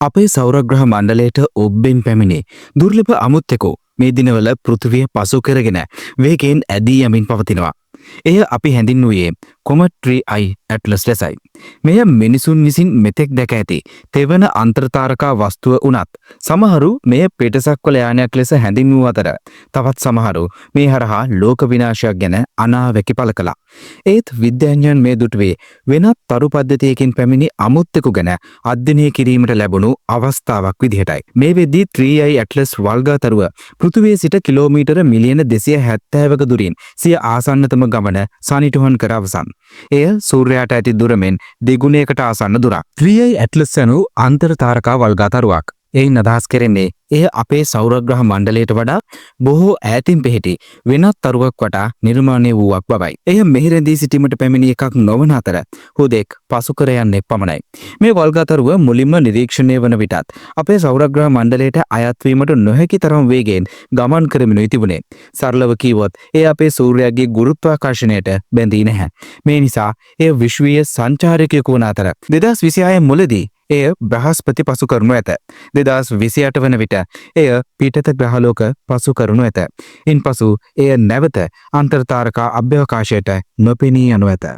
අපේ සෞරග්‍රහ මණ්ඩලයට ඔබ්බෙන් පැමිණි දුර්ලභ අමුත්තෙකෝ මේ දිනවල පෘථිවිය පසු කරගෙන වේගයෙන් ඇදී යමින් පවතිනවා. එය අපි හැඳින්වුවේ කොමට් 3i ඇට්ලස් ලෙසයි. මෙය මිනිසුන් විසින් මෙතෙක් දැක ඇති තෙවන අන්තර්තාරකා වස්තුව වුණත් සමහරු මෙය පිටසක්වල යානයක් ලෙස හැඳින්වූ අතර තවත් සමහරු මේ හරහා ලෝක විනාශයක් ගැන අනාවැකි පළ කළා. ඒත් විද්‍යාඥයන් මේ දුටුවේ වෙනත් තරු පද්ධතියකින් පැමිණි අමුත්තෙකු ගැන අධ්‍යයනය කිරීමට ලැබුණු අවස්ථාවක් විදිහටයි. මේ වෙද්දී 3i ඇට්ලස් වල්ගා තරුව පෘථිවියේ සිට කිලෝමීටර මිලියන 270ක දුරින් සිය ආසන්නතම ගමන සනිටුහන් කර අවසන්. එය සූර්යයාට ඇති දුරමෙන් දෙගුණයකට ආසන්න දුරක්. 3i ඇට්ලස් යනු අන්තර්තාරකා වල්ගා තරුවක්. එයින් අදහස් කෙරෙන්නේ එය අපේ සෞරග්‍රහ මණ්ඩලයට වඩා බොහෝ ඈතින් පිහිටි වෙනත් තරුවක් වටා නිර්මාණය වූවක් බවයි. එය මෙහි රැඳී සිටීමට පැමිණි එකක් නොවන අතර හුදෙක් පසු කර යන්නේ පමණයි. මේ වල්ගා තරුව මුලින්ම නිරීක්ෂණය වන විටත් අපේ සෞරග්‍රහ මණ්ඩලයට අයත් වීමට නොහැකි තරම් වේගයෙන් ගමන් කරමිනුයි තිබුණේ. සරලව කීවොත් එය අපේ සූර්යයාගේ ගුරුත්වාකර්ෂණයට බැඳී නැහැ. මේ නිසා එය විශ්වීය සංචාරකයෙකු වන අතර 2026 මුලදී එය බ්‍රහස්පති පසු කරනු ඇත. 2028 වන විට එය පිටත ග්‍රහලෝක පසු කරනු ඇත. ඉන්පසු එය නැවත අන්තර්තාරකා අභ්‍යවකාශයට නොපෙනී යනු ඇත.